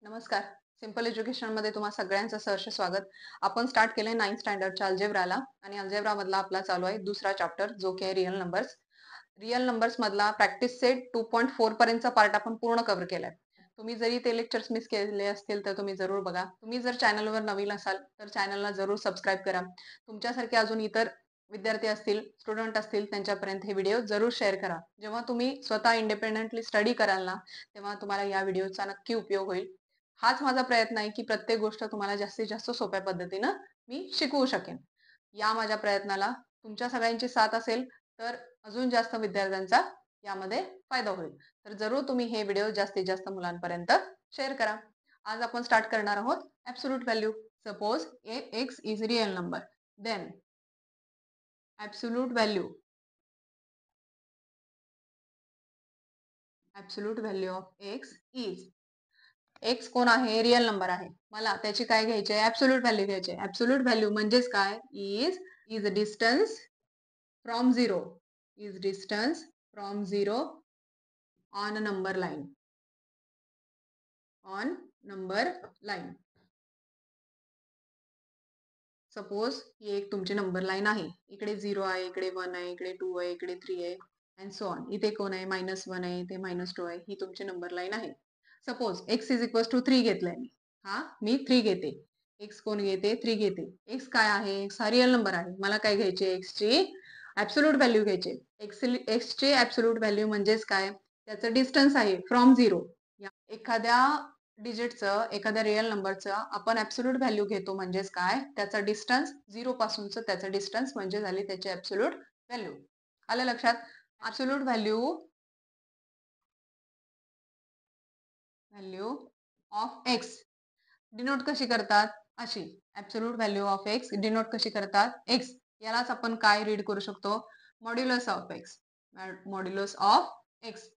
नमस्कार. सिंपल एज्युकेशनमध्ये तुम्हा सगळ्यांचं सहर्ष स्वागत. आपण स्टार्ट केलंय 9th स्टँडर्डच्या अल्जेब्राला आणि अल्जेब्रा मधला आपला चालू आहे दुसरा चॅप्टर जो की आहे रिअल नंबर्स. रिअल नंबर्स मधला प्रॅक्टिस सेट 2.4 पर्यंतचा पार्ट आपण पूर्ण कव्हर केलाय. तुम्ही जरी ते लेक्चर्स मिस केले असतील तर तुम्ही जरूर बघा. तुम्ही जर चॅनलवर नवीन असाल तर चॅनलला जरूर सबस्क्राईब करा. तुमच्यासारखे अजून इतर विद्यार्थी असतील, स्टुडंट असतील त्यांच्यापर्यंत हे व्हिडिओ जरूर शेअर करा. जेव्हा तुम्ही स्वतः इंडिपेंडेंटली स्टडी कराल ना, तेव्हा तुम्हाला या व्हिडिओचा नक्की उपयोग होईल. हाच माझा प्रयत्न आहे की प्रत्येक गोष्ट तुम्हाला जास्तीत जास्त सोप्या पद्धतीनं मी शिकवू शकेन. या माझ्या प्रयत्नाला तुमच्या सगळ्यांची साथ असेल तर अजून जास्त विद्यार्थ्यांचा यामध्ये फायदा होईल. तर जरूर तुम्ही हे व्हिडिओ जास्तीत जास्त मुलांपर्यंत शेअर करा. आज आपण स्टार्ट करणार आहोत absolute value. Suppose x is real number, then absolute value of x is. X कोण आहे? रिअल नंबर आहे. मला त्याची काय घ्यायची आहे? ऍब्सोल्यूट व्हॅल्यू घ्यायची आहे. ऍब्सोल्यूट व्हॅल्यू म्हणजेच काय? Is distance from zero. Is distance from zero on number line. On number line. Suppose ही एक तुमची नंबर लाईन आहे. इकडे 0 आहे, इकडे 1 आहे, इकडे 2 आहे, इकडे 3 आहे अँड सो ऑन. इथे कोण आहे? -1 आहे, इथे -2 आहे. ही तुमची नंबर लाईन आहे. Suppose x is equal to 3 घेतलंय मी. मी 3 घेते. एक्स कोण घेते? 3 घेते. एक्स काय आहे? एक्स हा रिअल नंबर आहे. मला काय घ्यायचे? एक्सची ऍब्सोल्यूट व्हॅल्यू घ्यायचे. एक्सची ऍब्सोल्यूट व्हॅल्यू म्हणजेच काय? त्याचं डिस्टन्स आहे फ्रॉम 0. एखाद्या डिजिटचं, एखाद्या रिअल नंबरचं आपण ऍब्सोल्यूट व्हॅल्यू घेतो म्हणजेच काय? त्याचा डिस्टन्स 0 पासूनचं त्याचं डिस्टन्स म्हणजे झाली त्याची ऍब्सोल्यूट व्हॅल्यू. आलं लक्षात? Absolute value of x denote कशी करतात? अशी. Absolute value of x denote कशी करतात? एक्स. यालाच आपण काय रीड करू शकतो? Modulus of x. Modulus of x.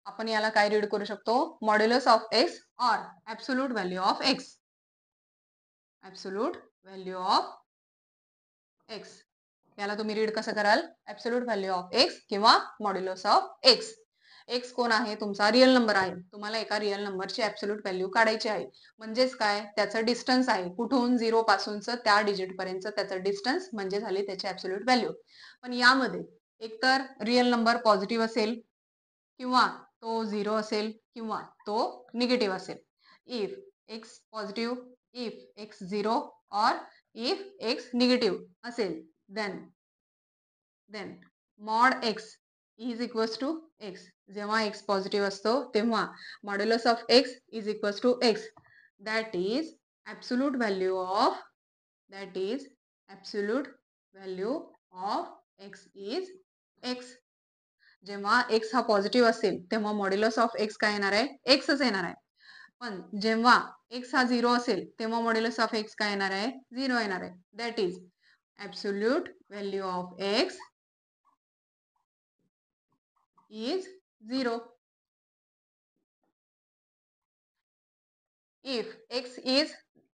आपण याला काय रीड करू शकतो? Modulus of x or absolute value of x. Absolute value of x. याला तुम्ही रीड कसं कराल? ऍब्सोल्यूट व्हॅल्यू ऑफ एक्स किंवा मॉड्युलस ऑफ एक्स. एक्स कोण आहे? तुमचा रिअल नंबर आहे. तुम्हाला एका रिअल नंबरची ऍब्सोल्यूट व्हॅल्यू काढायची आहे. म्हणजेच काय? त्याचं डिस्टन्स आहे. कुठून? 0 पासूनचं त्या डिजिट पर्यंत त्याचं डिस्टन्स म्हणजे झाली त्याची ऍब्सोल्यूट व्हॅल्यू. पण यामध्ये एकतर रिअल नंबर पॉझिटिव्ह असेल किंवा तो 0 असेल किंवा तो निगेटिव्ह असेल. If x positive, if x 0 और इफ एक्स निगेटिव्ह असेल, then mod x is equals to x. जेव्हा एक्स पॉझिटिव्ह असतो तेव्हा modulus of x is equals to x. That is absolute value of x is x. जेव्हा x हा positive असेल तेव्हा modulus of x काय येणार आहे? एक्सच येणार आहे. पण जेव्हा एक्स हा 0 असेल तेव्हा मॉड्युलस ऑफ एक्स काय येणार आहे? 0 येणार आहे. That is absolute value of x is 0. If x is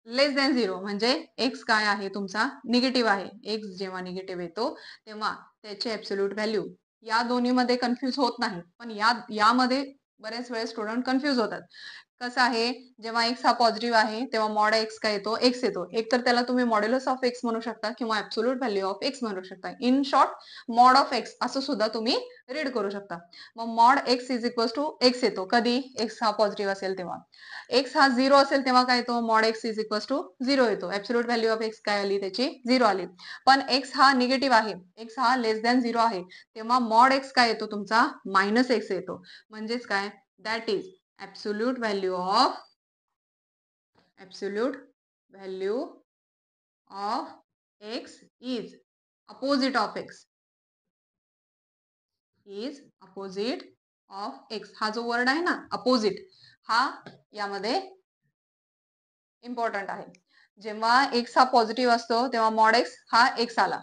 less than 0 म्हणजे एक्स काय आहे? तुमचा निगेटिव्ह आहे. एक्स जेव्हा निगेटिव्ह येतो तेव्हा त्याची ऍब्सोल्यूट व्हॅल्यू. या दोन्हीमध्ये कन्फ्यूज होत नाही, पण यामध्ये बरेच वेळेस स्टुडंट कन्फ्यूज होतात. कसं आहे? जेव्हा एक्स हा पॉझिटिव्ह आहे तेव्हा मॉड एक्स काय येतो? एक्स येतो. एक तर त्याला तुम्ही मॉड्युलस ऑफ एक्स म्हणू शकता किंवा ऍब्सोल्यूट व्हॅल्यू ऑफ एक्स म्हणू शकता. In short mod of x असं सुद्धा तुम्ही रीड करू शकता. मग mod x is equal to x येतो. कधी? एक्स हा पॉझिटिव्ह असेल तेव्हा. एक्स हा 0 असेल तेव्हा काय येतो? Mod x is equal to 0 येतो. ऍब्सोल्यूट व्हॅल्यू ऑफ एक्स काय आली? त्याची 0 आली. पण एक्स हा निगेटिव्ह आहे, एक्स हा लेस दॅन 0 आहे, तेव्हा मॉड एक्स काय येतो? तुमचा मायनस एक्स येतो. म्हणजेच काय? That is absolute value of x is opposite of x. हा जो वर्ड आहे ना अपोजिट, हा यामध्ये इम्पॉर्टंट आहे. जेव्हा एक्स हा पॉझिटिव्ह असतो तेव्हा मॉड एक्स हा एक्स आला.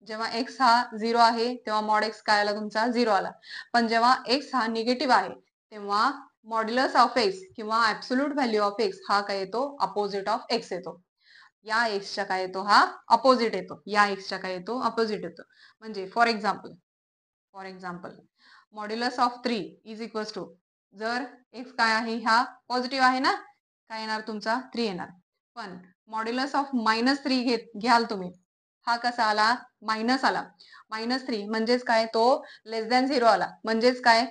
जेव्हा एक्स हा 0 आहे तेव्हा मॉड एक्स काय आला? तुमचा 0 आला. पण जेव्हा एक्स हा निगेटिव्ह आहे तेव्हा मॉड्युलस ऑफ एक्स किंवा ऍब्सोल्यूट व्हॅल्यू ऑफ एक्स हा काय येतो? अपोजिट ऑफ एक्स येतो. या एक्सच्या काय येतो? हा अपोजिट येतो. या एक्सच्या काय येतो? अपोजिट येतो. म्हणजे for example modulus of 3 is equal to, जर एक्स काय आहे? हा पॉझिटिव्ह आहे ना, काय येणार तुमचा 3 येणार. पण मॉड्युलस ऑफ -3 घ्याल तुम्ही. हा कसा आला? मायनस आला. -3 म्हणजेच काय? तो लेस दॅन 0 आला. म्हणजेच काय?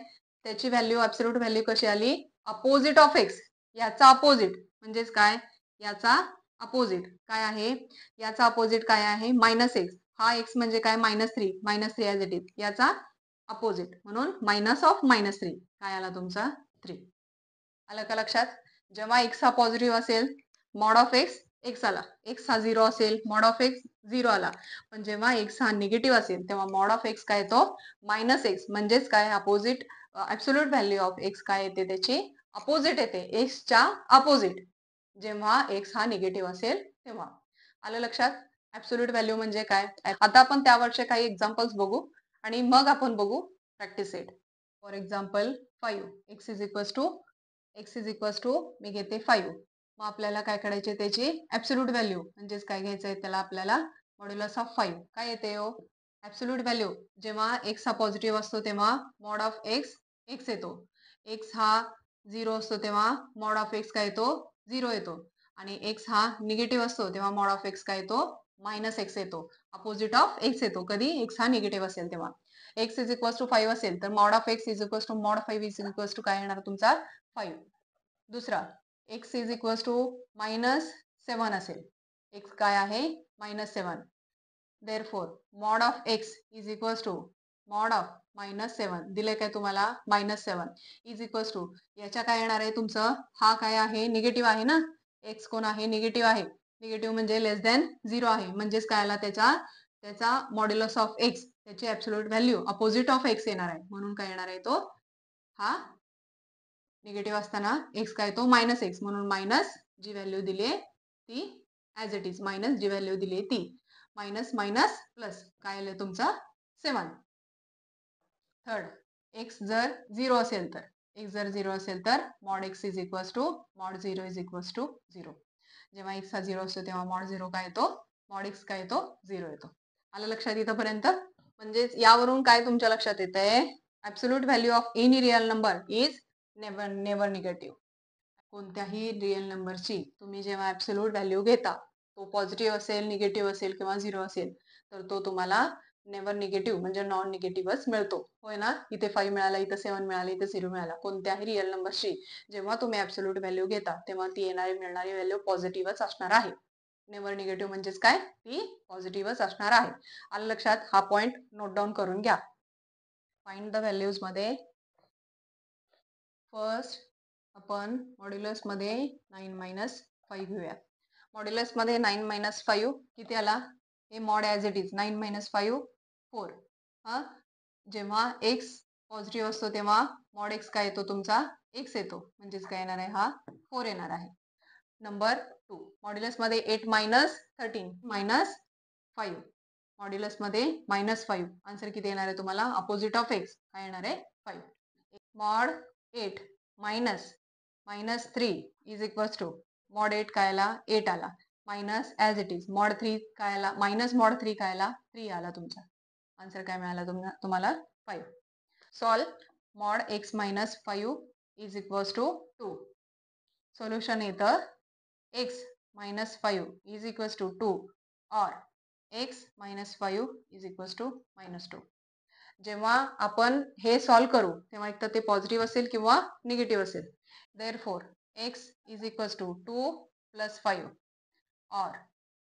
त्याची व्हॅल्यू ॲब्सोल्यूट व्हॅल्यू कशी आली? Opposite of x. याचा अपोजिट म्हणजेच काय? याचा अपोजिट काय आहे? याचा अपोजिट काय आहे? -x. हा एक्स म्हणजे काय? -3 ॲज इट इज. याचा अपोजिट म्हणून मायनस ऑफ -3 काय आला तुमचा? 3. आलं का लक्षात? जेव्हा एक्स हा पॉझिटिव्ह असेल मॉड ऑफ एक्स एक्स आला. एक्स हा 0 असेल मॉड ऑफ एक्स 0 आला. पण जेव्हा एक्स हा निगेटिव्ह असेल तेव्हा मॉड ऑफ एक्स काय येतो? -x म्हणजेच काय? Opposite absolute value of x काय येते? त्याची अपोजिट येते. एक्सच्या अपोजिट जेव्हा एक्स हा निगेटिव्ह असेल तेव्हा. आलं लक्षात? ॲब्सोल्यूट व्हॅल्यू म्हणजे काय? आता आपण त्यावरचे काही एक्झाम्पल्स बघू आणि मग आपण बघू practice set. For example 5 x is equals to मी घेते 5. मग आपल्याला काय करायचे? त्याची ॲब्सोल्यूट व्हॅल्यू म्हणजेच काय घ्यायचं आहे त्याला आपल्याला? मॉड्युलस ऑफ 5 काय येते हो? ॲब्सोल्यूट व्हॅल्यू जेव्हा एक्स हा पॉझिटिव्ह असतो तेव्हा मॉड ऑफ एक्स एक्स येतो. एक्स हा 0 असतो तेव्हा मॉड ऑफ एक्स काय येतो? 0 येतो. आणि एक्स हा निगेटिव्ह असतो तेव्हा मॉड ऑफ एक्स काय येतो? -x येतो. अपोजिट ऑफ एक्स येतो. कधी? एक्स हा निगेटिव्ह असेल तेव्हा. एक्स इज इक्वल्स टू 5 असेल तर mod of x is equals to mod 5 is equals to काय येणार तुमचा? 5. दुसरा एक्स इज इक्वल्स टू -7 असेल. एक्स काय आहे? -7. Therefore mod of x is equals to mod of -7 दिले काय तुम्हाला? -7 इज इक्वल्स टू याच्या काय येणार आहे तुमचं? हा काय आहे? निगेटिव्ह आहे ना. एक्स कोण आहे? निगेटिव्ह आहे. निगेटिव्ह म्हणजे लेस दॅन 0 आहे. म्हणजेच काय आला त्याचा मॉड्युलस ऑफ एक्स त्याची absolute value opposite of x येणार आहे. म्हणून काय येणार आहे तो? हा निगेटिव्ह असताना एक्स काय तो? -x म्हणून मायनस जी व्हॅल्यू दिली ती ॲज इट इज. मायनस जी व्हॅल्यू दिली ती. मायनस मायनस प्लस काय आलं तुमचं? 7. थर्ड एक्स जर 0 असेल तर एक्स जर 0 असेल तर mod x is equals to mod 0 is equals to 0. जेव्हा एक्स हा 0 असतो तेव्हा मॉड 0 काय येतो? मॉड एक्स काय येतो? 0 येतो. आलं लक्षात इथंपर्यंत? म्हणजेच यावरून काय तुमच्या लक्षात येत आहे? Absolute value of any real number is never negative. कोणत्याही रिअल नंबरची तुम्ही जेव्हा ॲब्सोल्यूट व्हॅल्यू घेता तो पॉझिटिव्ह असेल, निगेटिव्ह असेल किंवा 0 असेल तर तो तुम्हाला नेव्हर निगेटिव्ह म्हणजे नॉन निगेटिव्हच मिळतो. होय ना? इथे 5 मिळाला, इथे 7 मिळाला, इथे 0 मिळाला. कोणत्याही रिअल नंबरची जेव्हा तुम्ही ॲब्सोल्यूट व्हॅल्यू घेता तेव्हा ती मिळणारी व्हॅल्यू पॉझिटिव्हच असणार आहे. नेव्हर निगेटिव्ह म्हणजेच काय? ती पॉझिटिव्हच असणार आहे. आलं लक्षात? हा पॉइंट नोट डाऊन करून घ्या. फाइंड द व्हॅल्यूज मध्ये फर्स्ट आपण मॉड्युलस मध्ये 9 - 5 घेऊया. मॉड्युलस मध्ये 9 - 5 किती आला? हे मॉड ॲज इट इज 9 - 5 4. हा जेव्हा एक्स पॉझिटिव्ह असतो तेव्हा मॉड एक्स काय येतो तुमचा? एक्स येतो. म्हणजेच काय येणार आहे? हा 4 येणार आहे. नंबर 2 मॉड्युलस मध्ये 8 - 13 -5. मॉड्युलस मध्ये -5. आन्सर किती येणार आहे तुम्हाला? अपोजिट ऑफ एक्स काय येणार आहे? 5. Mod 8 -3 is equals to mod 8 काय आला? 8 आला. Minus as it is mod 3 काय आला? मायनस मॉड 3 काय आला? 3 आला तुमचा. आन्सर काय मिळाला तुम्हाला? 5. Solve mod x -5 is equals to 2. Solution येतं एक्स -5 इज इक्वल्स टू 2 और एक्स -5 इज इक्वल्स टू -2. जेव्हा आपण हे सॉल्व करू तेव्हा एक तर ते पॉझिटिव्ह असेल किंवा निगेटिव्ह असेल. Therefore x is equals to 2 + 5 और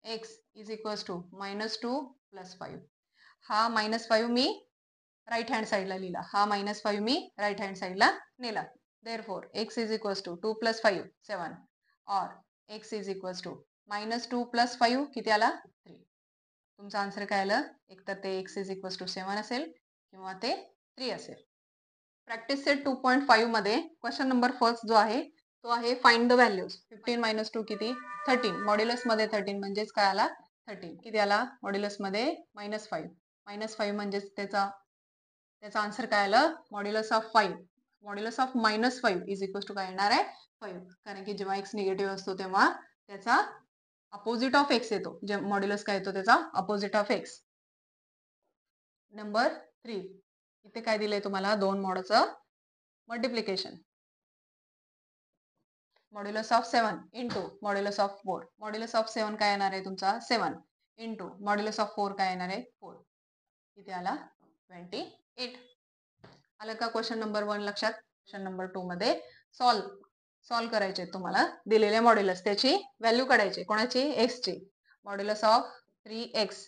एक्स इज इक्वल्स टू -2 + 5. हा -5 मी राईट हँड साईडला लिहिला. हा -5 मी राईट हँड साईडला नेला. Therefore x is equals to 2 + 5 7 और एक्स इज इक्वल्स टू -2 + 5 किती आला? 3. तुमचा आन्सर काय आलं? एकतर ते एक्स इज इक्वल्स टू 7 असेल किंवा ते 3 असेल. प्रॅक्टिस सेट 2.5 मध्ये क्वेश्चन नंबर फर्स्ट जो आहे तो आहे फाइंड द व्हॅल्यूज. 15 - 2 किती? 13. मॉड्युलस मध्ये 13 म्हणजेच काय आला? 13. किती आला? मॉड्युलस मध्ये -5. -5 म्हणजेच त्याचा आन्सर काय आलं? Modulus of 5. Modulus of -5 is equals to काय येणार आहे? 5. कारण की जेव्हा एक्स निगेटिव्ह असतो तेव्हा त्याचा अपोजिट ऑफ एक्स येतो. जे मॉड्युलस काय येतो त्याचा? Opposite of x. नंबर 3 इथे काय दिलंय तुम्हाला? 2 मॉडचं multiplication. Modulus of 7 into modulus of 4. Modulus of 7 काय येणार आहे तुमचा 7 इंटू मॉड्युलस ऑफ 4 काय येणार आहे 4. किती आला 28. आलं का क्वेश्चन नंबर 1 लक्षात. क्वेश्चन नंबर 2 मध्ये सॉल्व करायचे तुम्हाला दिलेले मॉड्युलस, त्याची व्हॅल्यू काढायची. कोणाची एक्स ची. Modulus of 3x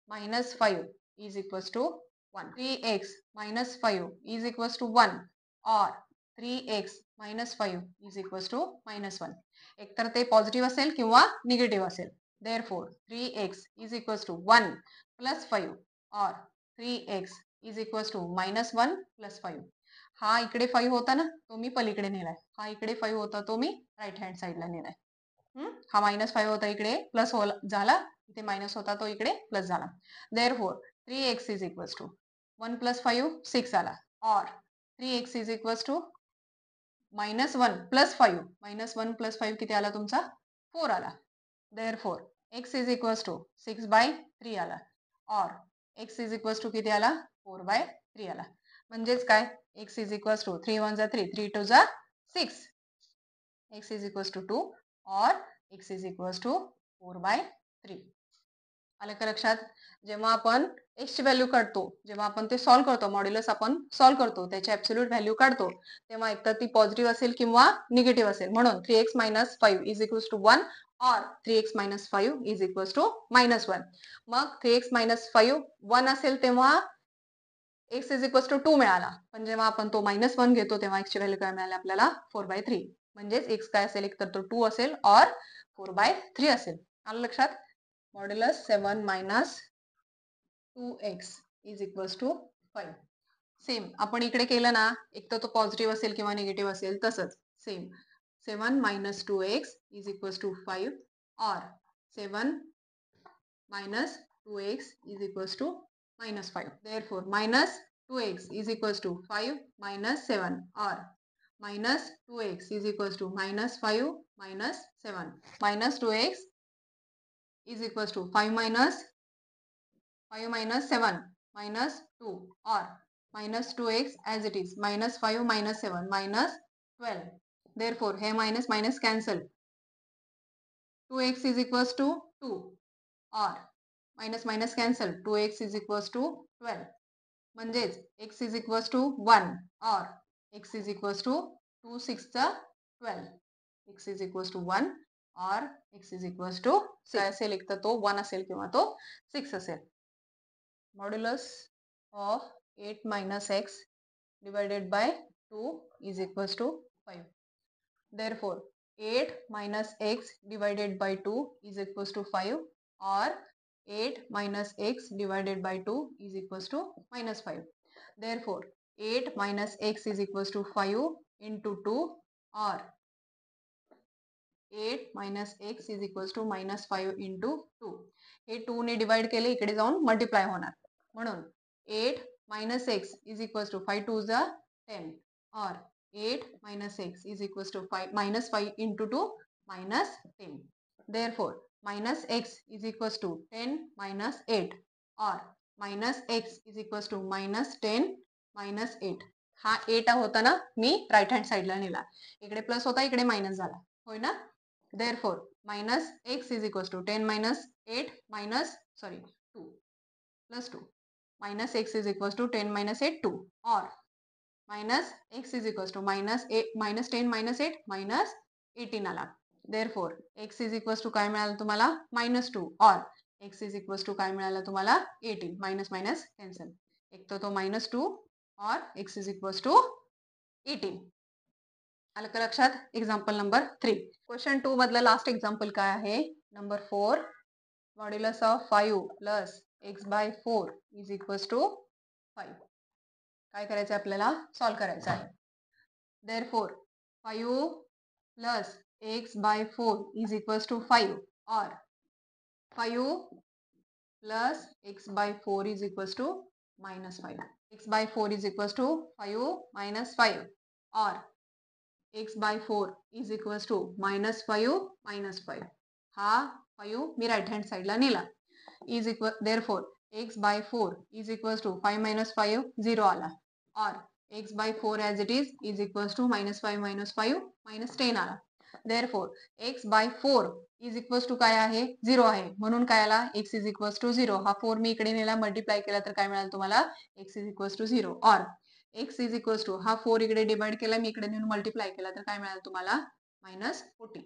minus 5 is equals to 1. 3x minus 5 is equals to 1 or 3x minus 5 is equals to minus 1. एकतर ते पॉझिटिव्ह असेल किंवा निगेटिव्ह असेल. Therefore 3x is equals to 1 plus 5 or 3x is equals to minus 1 plus 5. हा इकडे 5 होता ना, तो मी पलीकडे नेलाय. हा इकडे 5 होता, तो मी राईट हँड साईडला नेलाय. हा -5 होता, इकडे प्लस झाला. इथे मायनस होता, तो इकडे प्लस झाला. Therefore 3x is equals to 1 plus 5 6 आला or 3x is equals to minus 1 plus 5. minus 1 plus 5 किती आला तुमचा 4 आला. Therefore x is equals to 6 by 3 आला or x is equals to किती आला 4 by 3 आला. म्हणजेच काय x is equals to 3 1 3 3 2 6. x is equals to 2 or x is equals to 4 by 3. आलं का लक्षात. जेव्हा आपण x ची व्हॅल्यू काढतो, जेव्हा आपण ते सॉल्व्ह करतो, मॉड्युलस आपण सॉल्व्ह करतो, त्याची ऍब्सोल्यूट व्हॅल्यू काढतो, तेव्हा एकतर ती पॉझिटिव्ह असेल किंवा निगेटिव्ह असेल. म्हणून 3x minus 5 is equals to 1 or 3x minus 5 is equals to minus 1. मग 3x minus 5 1 असेल तेव्हा x is equals to 2 मिळाला. पण जेव्हा आपण तो -1 घेतो तेव्हा x ची व्हॅल्यू काय मिळाली आपल्याला 4 by 3. म्हणजेच x काय असेल, एकतर तो 2 असेल और 4 by 3 असेल. आलं लक्षात. Modulus 7 minus 2x is equals to 5. Same आपण इकडे केलं ना, एक तर तो पॉझिटिव्ह असेल किंवा निगेटिव्ह असेल, तसंच same 7 minus 2x is equals to 5 or 7 minus 2x is equals to minus 5. Therefore minus 2x is equals to 5 minus 7 or minus 2x is equals to minus 5 minus 7. Minus 2x is equals to 5 minus 7 minus 2 or minus 2x as it is minus 5 minus 7 minus 12. Therefore हे minus minus cancel. 2x is equals to 2 or minus minus cancel. 2x is equals to 12. म्हणजेच x is equals to 1 or x is equals to 2 6 12. x is equals to 1 or x is equals to 6 असेल, एक तर तो 1 असेल किंवा तो 6 असेल. Modulus of 8 minus x divided by 2 is equals to 5. Therefore 8 minus x divided by 2 is equals to 5 or 8 minus x divided by 2 is equals to minus 5. Therefore 8 minus x is equals to 5 into 2 or 8 minus x is equals to minus 5 into 2. हे 2 ने divide केले, इकडे जाऊन multiply होणार. म्हणून 8 minus x is equals to 5 2 10 or 8 minus x is equals to minus 5 into 2 minus 10. Therefore minus x is equals to 10 minus 8 or minus x is equals to minus 10 minus 8. हा 8 होता ना, मी right hand साईडला नेला. इकडे plus होता, इकडे minus झाला, होय ना. Therefore minus x is equals to 10 minus 8 minus 2 plus 2 minus x is equals to 10 minus 8 2 or minus x is equals to minus 10 minus 8 minus 18 आला. Therefore x is equals to काय मिळालं तुम्हाला minus 2 or x is equals to काय मिळालं तुम्हाला 18. minus minus cancel. एक तो minus 2 or x is equals to 18. आलं का लक्षात. Example number 3. क्वेश्चन 2 मधलं लास्ट एक्झाम्पल काय आहे, number 4. Modulus of 5 plus x by 4 is equals to 5. काय करायचं आपल्याला सॉल्व्ह करायचं आहे. Therefore 5 plus x by 4 is equals to 5 और 5 plus x by 4 is equals to minus 5. x by 4 is equals to 5 minus 5 or x by 4 is equals to minus 5 minus 5. हा 5 मी right hand साईडला नेला. is equal therefore x by 4 is equals to 5 minus 5 0 आला or x by 4 as it is equals to minus 5 minus 5 minus 10 आला. Therefore x by 4 is equals to काय आहे? 0 आहे. म्हणून काय आला? X is equals to 0. हा 4 मी इकडे नेला, मल्टिप्लाय केला तर काय मिळालं तुम्हाला? X is equals to 0. Or x is equals to हा 4 इकडे डिवाइड केला, मी इकडे नेऊन मल्टिप्लाय केला तर काय मिळालं तुम्हाला? -40.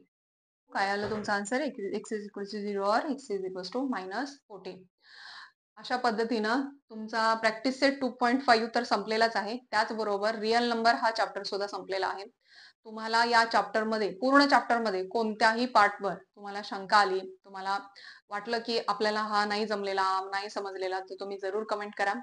काय आलं तुमचा answer? X is equals to 0 or x is equals to -40. अशा पद्धतीनं तुमचा प्रॅक्टिस सेट 2.5 तर संपलेलाच आहे. त्याचबरोबर रिअल नंबर हा चॅप्टर सुद्धा संपलेला आहे. तुम्हाला या चॅप्टरमध्ये, पूर्ण चॅप्टरमध्ये कोणत्याही पार्टवर तुम्हाला शंका आली, तुम्हाला वाटलं की आपल्याला हा नाही जमलेला, नाही समजलेला, तर तुम्ही जरूर कमेंट करा.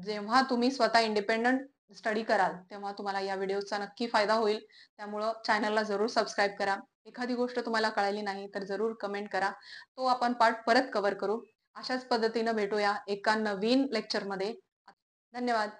जेव्हा तुम्ही स्वतः इंडिपेंडंट स्टडी कराल, तेव्हा तुम्हाला या व्हिडिओचा नक्की फायदा होईल. त्यामुळं चॅनलला जरूर सबस्क्राईब करा. एखादी गोष्ट तुम्हाला कळाली नाही तर जरूर कमेंट करा. तो आपण पार्ट परत कव्हर करू. अशाच पद्धतीनं भेटूया एका नवीन लेक्चरमध्ये. धन्यवाद.